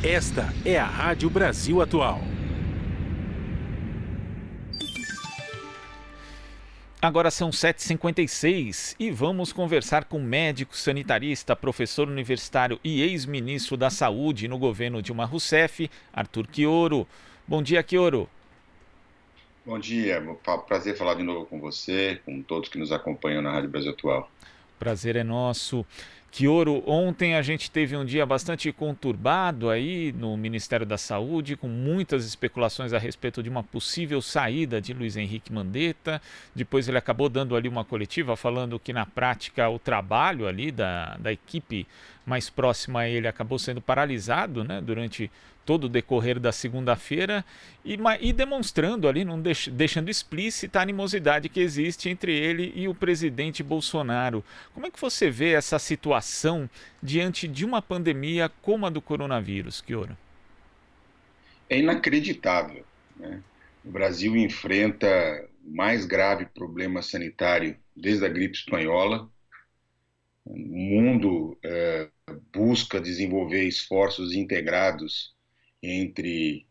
Esta é a Rádio Brasil Atual. Agora são 7h56 e vamos conversar com o médico sanitarista, professor universitário e ex-ministro da Saúde no governo Dilma Rousseff, Arthur Quioro. Bom dia, Quioro. Bom dia, prazer falar de novo com você, com todos que nos acompanham na Rádio Brasil Atual. Prazer é nosso. Quioro, ontem a gente teve um dia bastante conturbado aí no Ministério da Saúde, com muitas especulações a respeito de uma possível saída de Luiz Henrique Mandetta. Depois ele acabou dando ali uma coletiva falando que na prática o trabalho ali da equipe mais próxima a ele acabou sendo paralisado, né, durante todo o decorrer da segunda-feira e demonstrando ali, deixando explícita a animosidade que existe entre ele e o presidente Bolsonaro. Como é que você vê essa situação diante de uma pandemia como a do coronavírus, Quioro? É inacreditável, né? O Brasil enfrenta o mais grave problema sanitário desde a gripe espanhola. O mundo busca desenvolver esforços integrados entre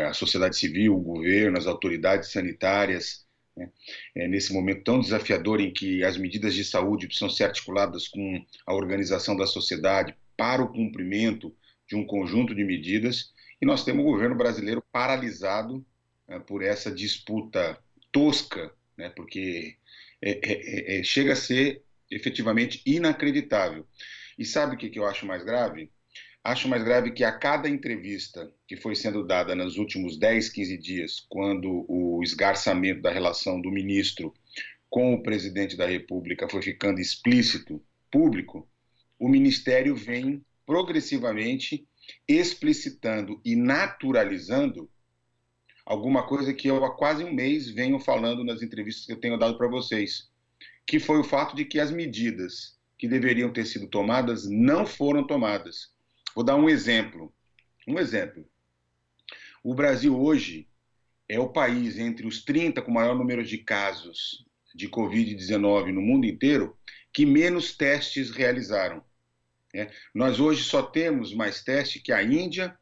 a sociedade civil, o governo, as autoridades sanitárias, né? Nesse momento tão desafiador em que as medidas de saúde precisam ser articuladas com a organização da sociedade para o cumprimento de um conjunto de medidas, e nós temos o governo brasileiro paralisado por essa disputa tosca, né? Porque chega a ser efetivamente inacreditável. E sabe o que eu acho mais grave? Acho mais grave que a cada entrevista que foi sendo dada nos últimos 10, 15 dias, quando o esgarçamento da relação do ministro com o presidente da República foi ficando explícito, público, o Ministério vem progressivamente explicitando e naturalizando alguma coisa que eu há quase um mês venho falando nas entrevistas que eu tenho dado para vocês, que foi o fato de que as medidas que deveriam ter sido tomadas não foram tomadas. Vou dar um exemplo. O Brasil hoje é o país entre os 30 com maior número de casos de Covid-19 no mundo inteiro que menos testes realizaram. Nós hoje só temos mais testes que a Índia,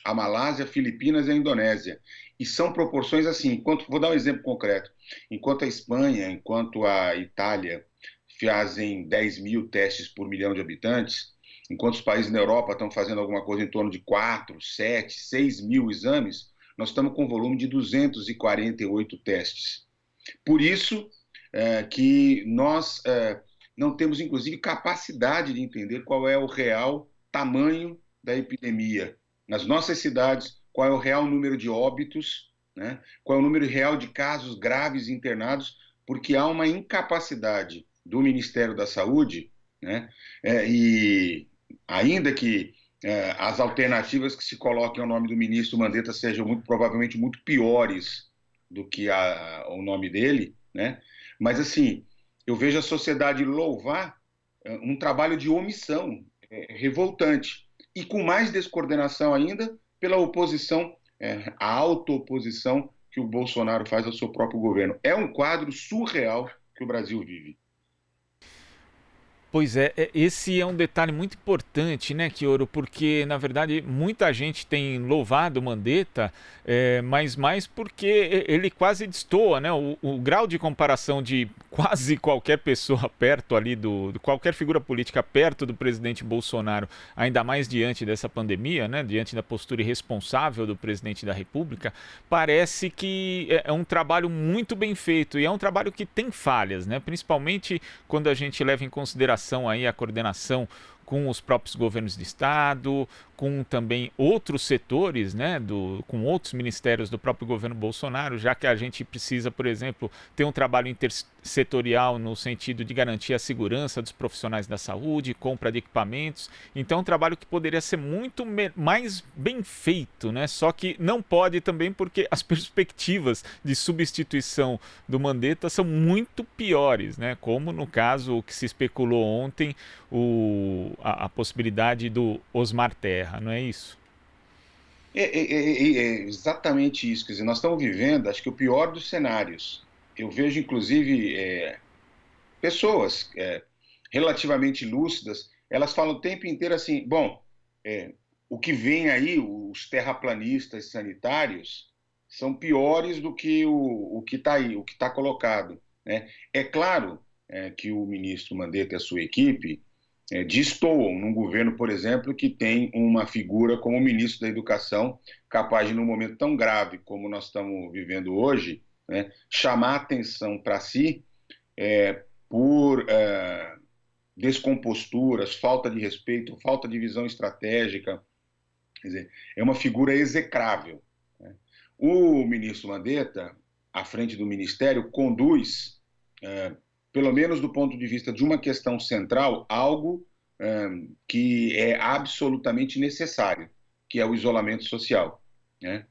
a Malásia, Filipinas e a Indonésia. E são proporções assim, vou dar um exemplo concreto. Enquanto a Espanha, enquanto a Itália fazem 10 mil testes por milhão de habitantes, enquanto os países na Europa estão fazendo alguma coisa em torno de 4, 7, 6 mil exames, nós estamos com um volume de 248 testes. Por isso que nós não temos, inclusive, capacidade de entender qual é o real tamanho da epidemia nas nossas cidades, qual é o real número de óbitos, né? Qual é o número real de casos graves internados, porque há uma incapacidade do Ministério da Saúde, né? E ainda que as alternativas que se coloquem ao nome do ministro Mandetta sejam provavelmente muito piores do que o nome dele, né? Mas assim, eu vejo a sociedade louvar um trabalho de omissão revoltante, e com mais descoordenação ainda pela oposição, a auto-oposição que o Bolsonaro faz ao seu próprio governo. É um quadro surreal que o Brasil vive. Pois é, esse é um detalhe muito importante, né, Quioro, porque na verdade muita gente tem louvado o Mandetta, mas mais porque ele quase destoa, né, o grau de comparação de quase qualquer pessoa perto ali de qualquer figura política perto do presidente Bolsonaro, ainda mais diante dessa pandemia, né, diante da postura irresponsável do presidente da República, parece que é um trabalho muito bem feito e é um trabalho que tem falhas, né, principalmente quando a gente leva em consideração aí a coordenação com os próprios governos de estado, com também outros setores, né, com outros ministérios do próprio governo Bolsonaro, já que a gente precisa, por exemplo, ter um trabalho intersetorial no sentido de garantir a segurança dos profissionais da saúde, compra de equipamentos. Então é um trabalho que poderia ser muito mais bem feito, né? Só que não pode também porque as perspectivas de substituição do Mandetta são muito piores, né? Como no caso que se especulou ontem, a possibilidade do Osmar Terra, não é isso? É exatamente isso. Quer dizer, nós estamos vivendo, acho que o pior dos cenários. Eu vejo, inclusive, pessoas relativamente lúcidas, elas falam o tempo inteiro assim, bom, o que vem aí, os terraplanistas sanitários, são piores do que o que está aí, o que está colocado, né? É claro que o ministro Mandetta e a sua equipe destoam num governo, por exemplo, que tem uma figura como o ministro da Educação, capaz de, num momento tão grave como nós estamos vivendo hoje, né, chamar atenção para si por descomposturas, falta de respeito, falta de visão estratégica. Quer dizer, é uma figura execrável, né? O ministro Mandetta, à frente do ministério, conduz, pelo menos do ponto de vista de uma questão central, algo que é absolutamente necessário, que é o isolamento social, né?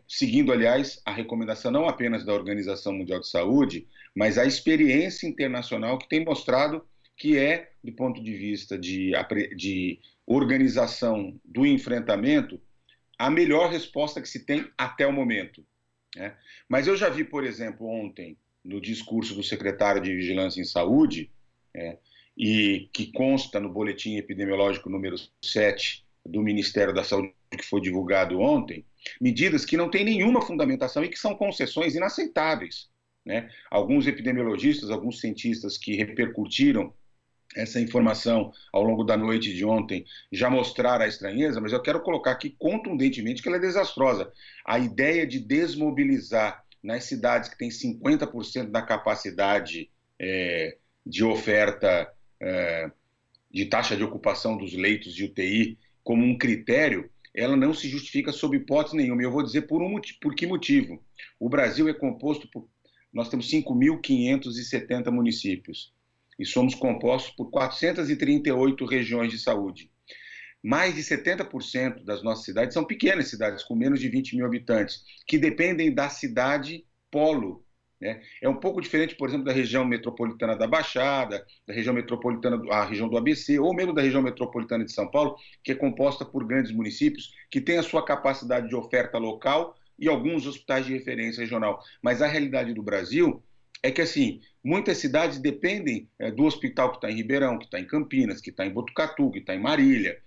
Seguindo, aliás, a recomendação não apenas da Organização Mundial de Saúde, mas a experiência internacional que tem mostrado que é, do ponto de vista de organização do enfrentamento, a melhor resposta que se tem até o momento, né? Mas eu já vi, por exemplo, ontem, no discurso do secretário de Vigilância em Saúde, e que consta no boletim epidemiológico número 7 do Ministério da Saúde, que foi divulgado ontem, medidas que não têm nenhuma fundamentação e que são concessões inaceitáveis, né? Alguns epidemiologistas, alguns cientistas que repercutiram essa informação ao longo da noite de ontem já mostraram a estranheza, mas eu quero colocar aqui contundentemente que ela é desastrosa. A ideia de desmobilizar nas cidades que têm 50% da capacidade de oferta, de taxa de ocupação dos leitos de UTI como um critério, ela não se justifica sob hipótese nenhuma. E eu vou dizer por que motivo. O Brasil é composto por... Nós temos 5.570 municípios e somos compostos por 438 regiões de saúde. Mais de 70% das nossas cidades são pequenas cidades, com menos de 20 mil habitantes, que dependem da cidade polo, né? É um pouco diferente, por exemplo, da região metropolitana da Baixada, da região metropolitana, a região do ABC, ou mesmo da região metropolitana de São Paulo, que é composta por grandes municípios, que tem a sua capacidade de oferta local e alguns hospitais de referência regional. Mas a realidade do Brasil é que, assim, muitas cidades dependem do hospital que está em Ribeirão, que está em Campinas, que está em Botucatu, que está em Marília,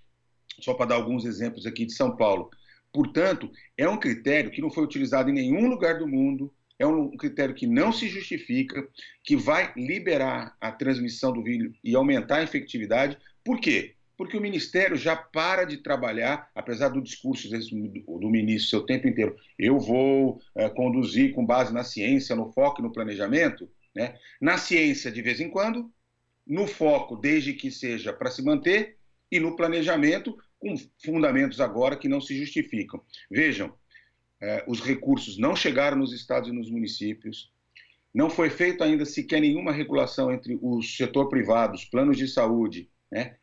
só para dar alguns exemplos aqui de São Paulo. Portanto, é um critério que não foi utilizado em nenhum lugar do mundo, é um critério que não se justifica, que vai liberar a transmissão do vírus e aumentar a infectividade. Por quê? Porque o Ministério já para de trabalhar, apesar do discurso do ministro seu tempo inteiro, eu vou conduzir com base na ciência, no foco e no planejamento, né? Na ciência de vez em quando, no foco desde que seja para se manter e no planejamento com fundamentos agora que não se justificam. Vejam, os recursos não chegaram nos estados e nos municípios, não foi feito ainda sequer nenhuma regulação entre o setor privado, os planos de saúde, né?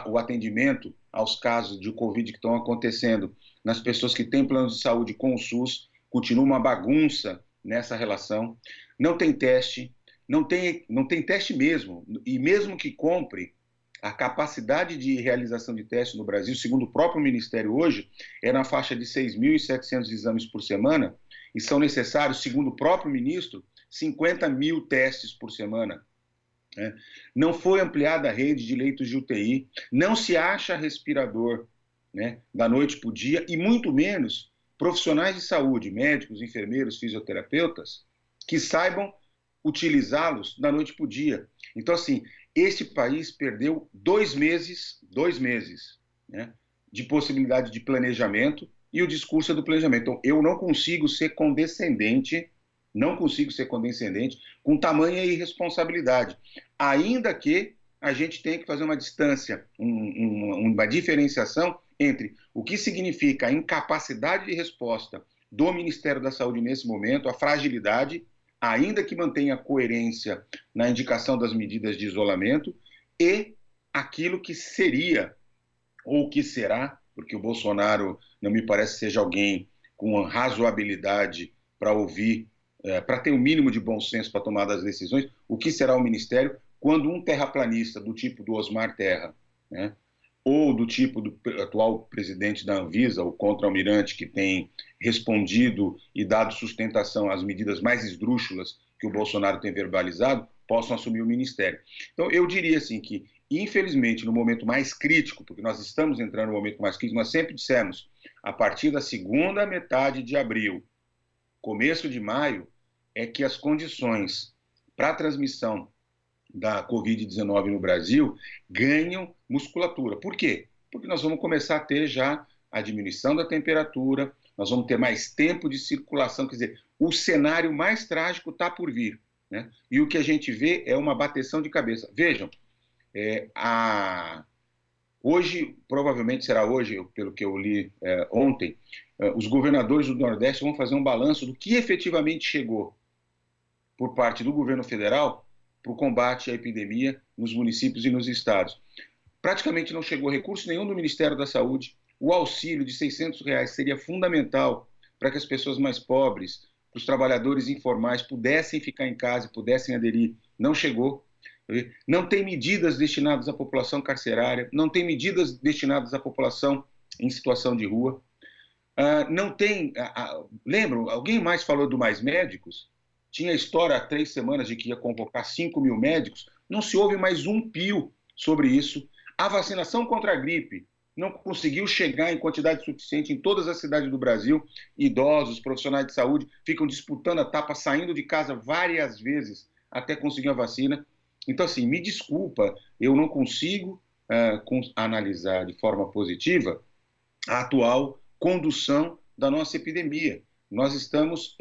O atendimento aos casos de Covid que estão acontecendo nas pessoas que têm planos de saúde com o SUS, continua uma bagunça nessa relação. Não tem teste, não tem teste mesmo, e mesmo que compre, a capacidade de realização de testes no Brasil, segundo o próprio Ministério hoje, é na faixa de 6.700 exames por semana, e são necessários, segundo o próprio ministro, 50 mil testes por semana. Não foi ampliada a rede de leitos de UTI, não se acha respirador, né, da noite para o dia, e muito menos profissionais de saúde, médicos, enfermeiros, fisioterapeutas, que saibam utilizá-los da noite para o dia. Então, assim, este país perdeu 2 meses, né, de possibilidade de planejamento, e o discurso é do planejamento. Então, eu não consigo ser condescendente com tamanha irresponsabilidade, ainda que a gente tenha que fazer uma distância, uma diferenciação entre o que significa a incapacidade de resposta do Ministério da Saúde nesse momento, a fragilidade, ainda que mantenha coerência na indicação das medidas de isolamento, e aquilo que seria, ou que será, porque o Bolsonaro não me parece seja alguém com razoabilidade para ouvir, para ter o mínimo de bom senso para tomar das decisões, o que será o Ministério quando um terraplanista do tipo do Osmar Terra, né, ou do tipo do atual presidente da Anvisa, o contra-almirante, que tem respondido e dado sustentação às medidas mais esdrúxulas que o Bolsonaro tem verbalizado, possam assumir o ministério. Então, eu diria assim que E, infelizmente, no momento mais crítico, porque nós estamos entrando no momento mais crítico, nós sempre dissemos, a partir da segunda metade de abril, começo de maio, é que as condições para a transmissão da Covid-19 no Brasil ganham musculatura. Por quê? Porque nós vamos começar a ter já a diminuição da temperatura, nós vamos ter mais tempo de circulação, quer dizer, o cenário mais trágico está por vir, né? E o que a gente vê é uma bateção de cabeça. Vejam, hoje, provavelmente será hoje, pelo que eu li ontem, os governadores do Nordeste vão fazer um balanço do que efetivamente chegou por parte do governo federal para o combate à epidemia nos municípios e nos estados. Praticamente não chegou recurso nenhum do Ministério da Saúde. O auxílio de R$ 600 seria fundamental para que as pessoas mais pobres, os trabalhadores informais pudessem ficar em casa e pudessem aderir. Não chegou. Não tem medidas destinadas à população carcerária, não tem medidas destinadas à população em situação de rua. Não tem... lembram, alguém mais falou do Mais Médicos? Tinha história há 3 semanas de que ia convocar 5 mil médicos, não se ouve mais um pio sobre isso. A vacinação contra a gripe não conseguiu chegar em quantidade suficiente em todas as cidades do Brasil. Idosos, profissionais de saúde ficam disputando a etapa, saindo de casa várias vezes até conseguir a vacina. Então, assim, me desculpa, eu não consigo analisar de forma positiva a atual condução da nossa epidemia. Nós estamos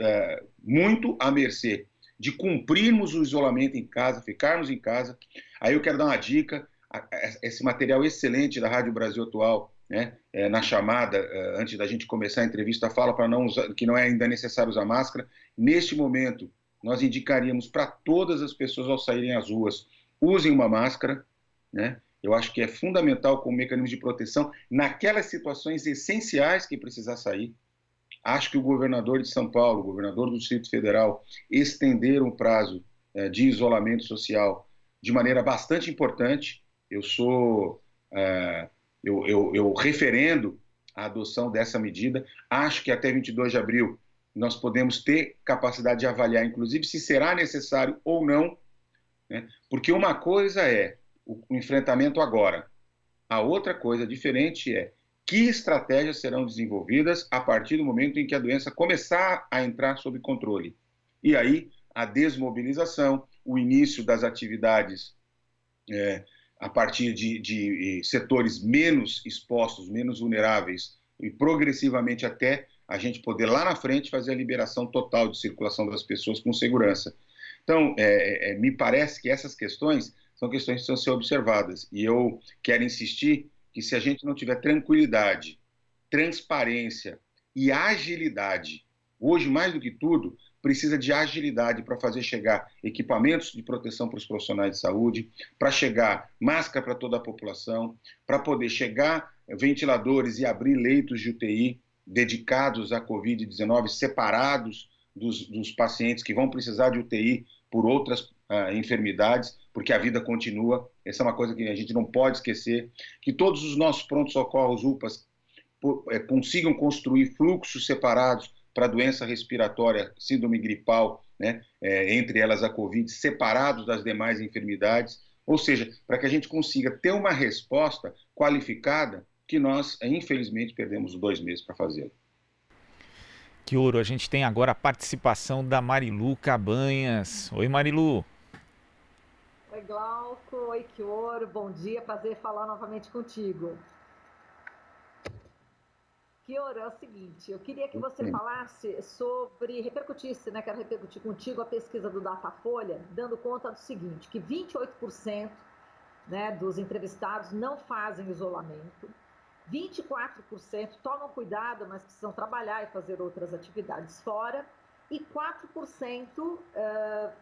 muito à mercê de cumprirmos o isolamento em casa, ficarmos em casa. Aí eu quero dar uma dica, esse material excelente da Rádio Brasil Atual, né, na chamada, antes da gente começar a entrevista, fala para não usar, que não é ainda necessário usar máscara. Neste momento, nós indicaríamos para todas as pessoas ao saírem às ruas, usem uma máscara, né? Eu acho que é fundamental como mecanismo de proteção naquelas situações essenciais que precisar sair. Acho que o governador de São Paulo, o governador do Distrito Federal, estenderam o prazo de isolamento social de maneira bastante importante. Eu referendo a adoção dessa medida. Acho que até 22 de abril nós podemos ter capacidade de avaliar, inclusive, se será necessário ou não, né? Porque uma coisa é o enfrentamento agora, a outra coisa diferente é que estratégias serão desenvolvidas a partir do momento em que a doença começar a entrar sob controle. E aí, a desmobilização, o início das atividades a partir de setores menos expostos, menos vulneráveis, e progressivamente até a gente poder lá na frente fazer a liberação total de circulação das pessoas com segurança. Então, me parece que essas questões são questões que precisam ser observadas. E eu quero insistir que se a gente não tiver tranquilidade, transparência e agilidade, hoje mais do que tudo, precisa de agilidade para fazer chegar equipamentos de proteção para os profissionais de saúde, para chegar máscara para toda a população, para poder chegar ventiladores e abrir leitos de UTI dedicados à Covid-19, separados dos pacientes que vão precisar de UTI por outras enfermidades, porque a vida continua. Essa é uma coisa que a gente não pode esquecer, que todos os nossos prontos-socorros, UPAs, consigam construir fluxos separados para doença respiratória, síndrome gripal, né, entre elas a Covid, separados das demais enfermidades, ou seja, para que a gente consiga ter uma resposta qualificada, que nós, infelizmente, perdemos 2 meses para fazê-lo. Que ouro, a gente tem agora a participação da Marilu Cabanhas. Oi, Marilu. Oi, Glauco. Oi, Kioro. Bom dia, prazer falar novamente contigo. Kioro, é o seguinte, eu queria que você falasse sobre, repercutisse, né, quero repercutir contigo a pesquisa do Datafolha, dando conta do seguinte, que 28%, né, dos entrevistados não fazem isolamento, 24% tomam cuidado, mas precisam trabalhar e fazer outras atividades fora, e 4%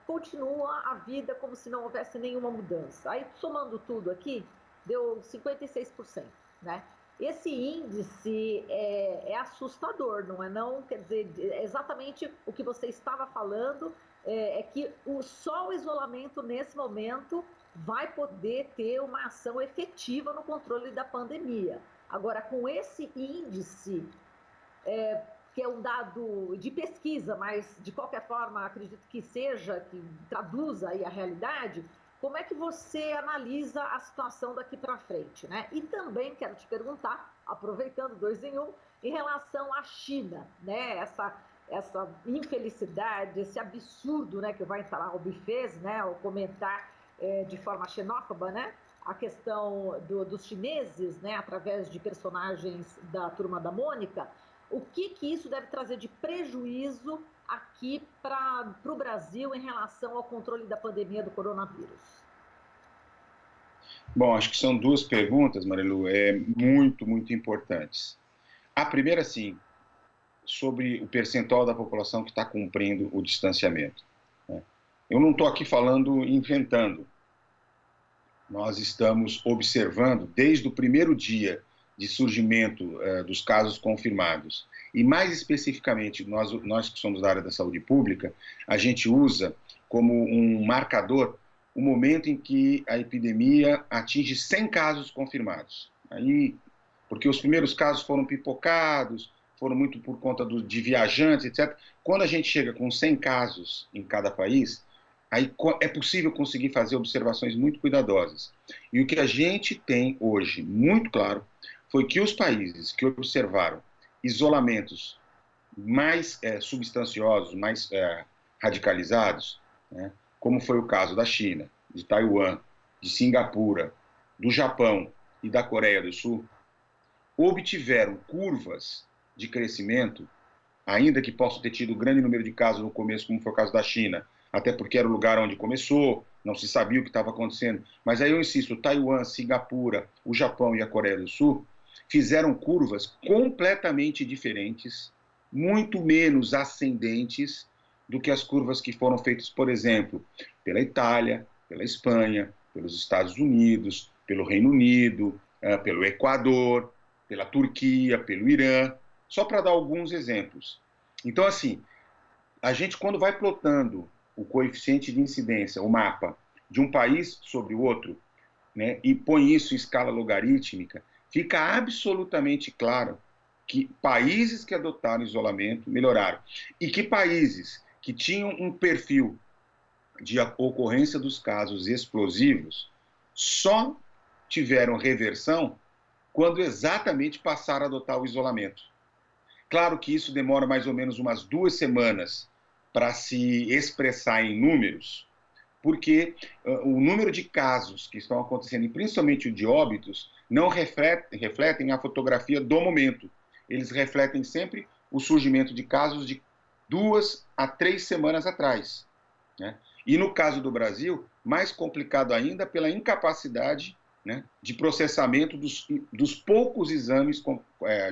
continua a vida como se não houvesse nenhuma mudança. Aí, somando tudo aqui, deu 56%, né? Esse índice é assustador, não é não? Quer dizer, exatamente o que você estava falando é que só o isolamento, nesse momento, vai poder ter uma ação efetiva no controle da pandemia. Agora, com esse índice, que é um dado de pesquisa, mas de qualquer forma acredito que seja, que traduza aí a realidade, como é que você analisa a situação daqui para frente, né? E também quero te perguntar, aproveitando 2 em 1, em relação à China, né? Essa infelicidade, esse absurdo, né, que o Weintraub fez, né, ao comentar de forma xenófoba, né, a questão dos chineses, né, através de personagens da Turma da Mônica. O que isso deve trazer de prejuízo aqui para o Brasil em relação ao controle da pandemia do coronavírus? Bom, acho que são 2 perguntas, Marilu, muito, muito importantes. A primeira, sim, sobre o percentual da população que está cumprindo o distanciamento, né? Eu não estou aqui falando, inventando. Nós estamos observando, desde o primeiro dia de surgimento dos casos confirmados, e mais especificamente, nós que somos da área da saúde pública, a gente usa como um marcador o momento em que a epidemia atinge 100 casos confirmados. Aí, porque os primeiros casos foram pipocados, foram muito por conta de viajantes, etc. Quando a gente chega com 100 casos em cada país, aí é possível conseguir fazer observações muito cuidadosas. E o que a gente tem hoje, muito claro, foi que os países que observaram isolamentos mais substanciosos, mais radicalizados, né, como foi o caso da China, de Taiwan, de Singapura, do Japão e da Coreia do Sul, obtiveram curvas de crescimento, ainda que possam ter tido grande número de casos no começo, como foi o caso da China, até porque era o lugar onde começou, não se sabia o que estava acontecendo. Mas aí eu insisto, Taiwan, Singapura, o Japão e a Coreia do Sul fizeram curvas completamente diferentes, muito menos ascendentes do que as curvas que foram feitas, por exemplo, pela Itália, pela Espanha, pelos Estados Unidos, pelo Reino Unido, pelo Equador, pela Turquia, pelo Irã, só para dar alguns exemplos. Então, assim, a gente, quando vai plotando o coeficiente de incidência, o mapa, de um país sobre o outro, né, e põe isso em escala logarítmica, fica absolutamente claro que países que adotaram isolamento melhoraram. E que países que tinham um perfil de ocorrência dos casos explosivos só tiveram reversão quando exatamente passaram a adotar o isolamento. Claro que isso demora mais ou menos umas 2 semanas para se expressar em números, porque o número de casos que estão acontecendo, e principalmente o de óbitos, não refletem a fotografia do momento. Eles refletem sempre o surgimento de casos de 2 a 3 semanas atrás, né? E no caso do Brasil, mais complicado ainda pela incapacidade, né, de processamento dos poucos exames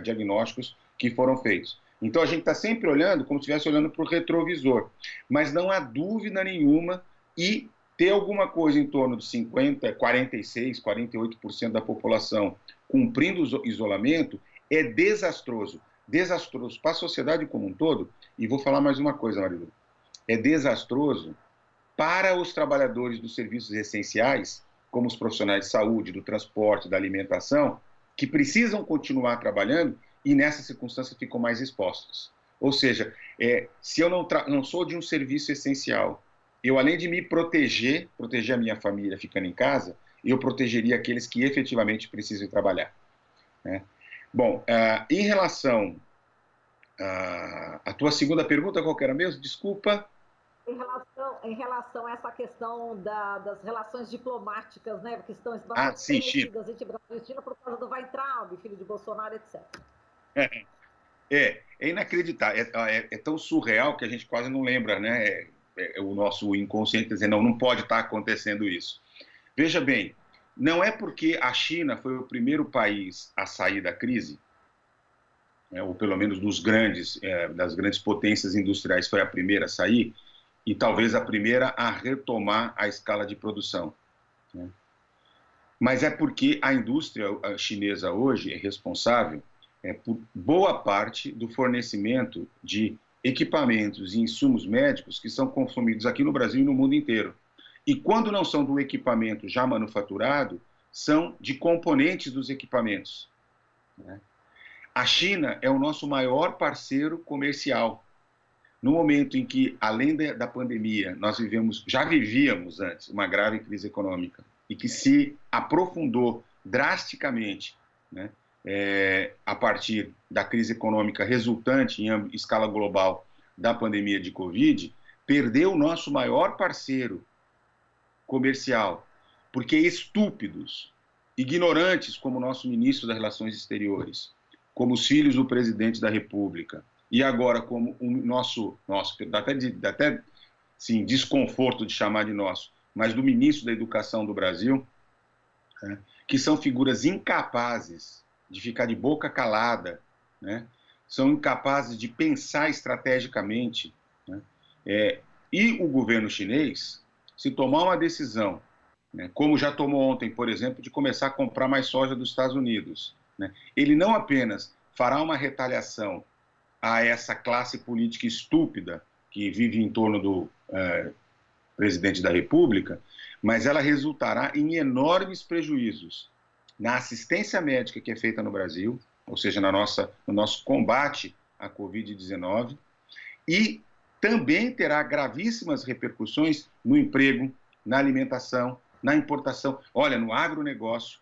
diagnósticos que foram feitos. Então a gente está sempre olhando como se estivesse olhando para o retrovisor, mas não há dúvida nenhuma, e ter alguma coisa em torno de 50%, 46%, 48% da população cumprindo o isolamento é desastroso. Desastroso para a sociedade como um todo. E vou falar mais uma coisa, Marilu. É desastroso para os trabalhadores dos serviços essenciais, como os profissionais de saúde, do transporte, da alimentação, que precisam continuar trabalhando e nessa circunstância ficam mais expostos. Ou seja, se eu não sou de um serviço essencial, eu, além de me proteger a minha família ficando em casa, eu protegeria aqueles que efetivamente precisam trabalhar, né? Bom, em relação à tua segunda pergunta, qual que era mesmo? Desculpa. Em relação a essa questão das relações diplomáticas, né, que estão bastante Sim, estremecidas entre Brasil e China por causa do Weintraub, filho de Bolsonaro, etc. É inacreditável, é tão surreal que a gente quase não lembra, né? O nosso inconsciente dizer, não pode estar acontecendo isso. Veja bem, não é porque a China foi o primeiro país a sair da crise, né, ou pelo menos das grandes potências industriais foi a primeira a sair, e talvez a primeira a retomar a escala de produção, né? Mas é porque a indústria chinesa hoje é responsável por boa parte do fornecimento de equipamentos e insumos médicos que são consumidos aqui no Brasil e no mundo inteiro. E quando não são do equipamento já manufaturado, são de componentes dos equipamentos, né? A China é o nosso maior parceiro comercial. no momento em que, além da pandemia, nós já vivíamos antes uma grave crise econômica e que se aprofundou drasticamente, né, a partir da crise econômica resultante em escala global da pandemia de Covid, perdeu o nosso maior parceiro comercial, porque estúpidos, ignorantes como o nosso ministro das Relações Exteriores, como os filhos do presidente da República, e agora como o nosso até sim, desconforto de chamar de nosso, mas do ministro da Educação do Brasil, né, que são figuras incapazes de ficar de boca calada, né, são incapazes de pensar estrategicamente, né, e o governo chinês, se tomar uma decisão, né, como já tomou ontem, por exemplo, de começar a comprar mais soja dos Estados Unidos, né, ele não apenas fará uma retaliação a essa classe política estúpida que vive em torno do presidente da República, mas ela resultará em enormes prejuízos na assistência médica que é feita no Brasil, ou seja, no nosso combate à Covid-19, e também terá gravíssimas repercussões no emprego, na alimentação, na importação, olha, no agronegócio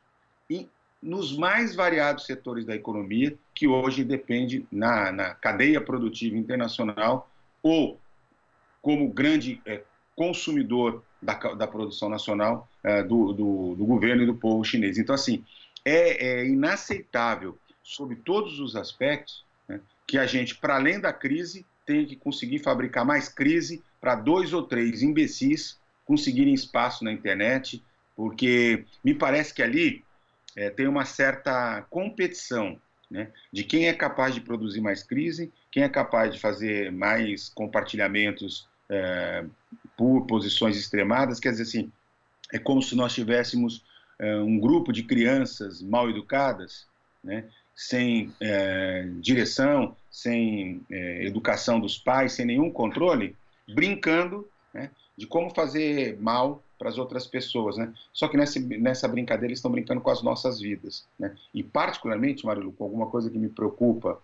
e nos mais variados setores da economia que hoje depende na cadeia produtiva internacional ou como grande consumidor da produção nacional do governo e do povo chinês. Então, assim, é inaceitável, sob todos os aspectos, né, que a gente, para além da crise, tenha que conseguir fabricar mais crise para 2 ou 3 imbecis conseguirem espaço na internet, porque me parece que ali tem uma certa competição, né, de quem é capaz de produzir mais crise, quem é capaz de fazer mais compartilhamentos por posições extremadas. Quer dizer assim, é como se nós tivéssemos um grupo de crianças mal educadas, né, sem direção, sem educação dos pais, sem nenhum controle, brincando, né, de como fazer mal para as outras pessoas, né? Só que nessa brincadeira eles estão brincando com as nossas vidas, né? E particularmente, Marilu, com alguma coisa que me preocupa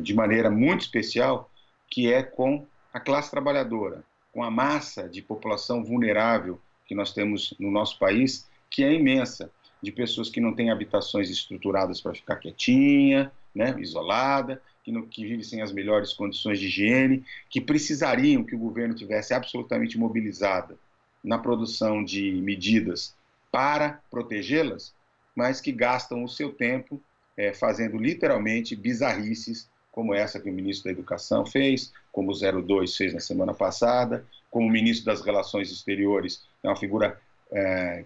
de maneira muito especial, que é com a classe trabalhadora, com a massa de população vulnerável que nós temos no nosso país, que é imensa, de pessoas que não têm habitações estruturadas para ficar quietinha, né, isolada, que vive sem as melhores condições de higiene, que precisariam que o governo tivesse absolutamente mobilizado na produção de medidas para protegê-las, mas que gastam o seu tempo fazendo literalmente bizarrices, como essa que o ministro da Educação fez, como o 02 fez na semana passada, como o ministro das Relações Exteriores, é uma figura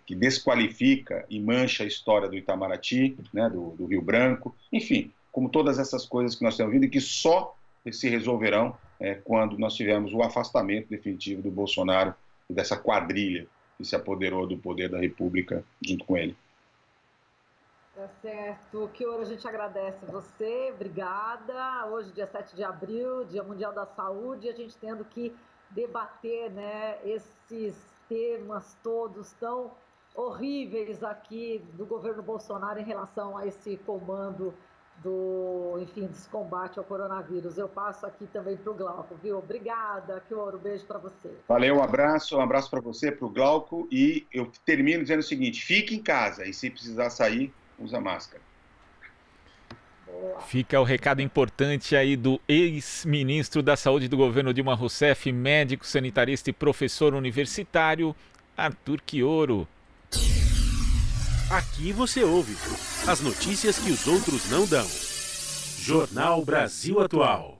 que desqualifica e mancha a história do Itamaraty, né, do Rio Branco, enfim, como todas essas coisas que nós temos vindo e que só se resolverão quando nós tivermos o afastamento definitivo do Bolsonaro e dessa quadrilha que se apoderou do poder da República junto com ele. Tá certo. Chioro, a gente agradece você, obrigada. Hoje, dia 7 de abril, Dia Mundial da Saúde, a gente tendo que debater, né, esses temas todos tão horríveis aqui do governo Bolsonaro em relação a esse comando desse combate ao coronavírus. Eu passo aqui também para o Glauco, viu? Obrigada, Chioro, beijo para você. Valeu, um abraço para você, para o Glauco, e eu termino dizendo o seguinte: fique em casa e se precisar sair, usa máscara. Boa. Fica o recado importante aí do ex-ministro da Saúde do governo Dilma Rousseff, médico, sanitarista e professor universitário, Arthur Chioro. Aqui você ouve as notícias que os outros não dão. Jornal Brasil Atual.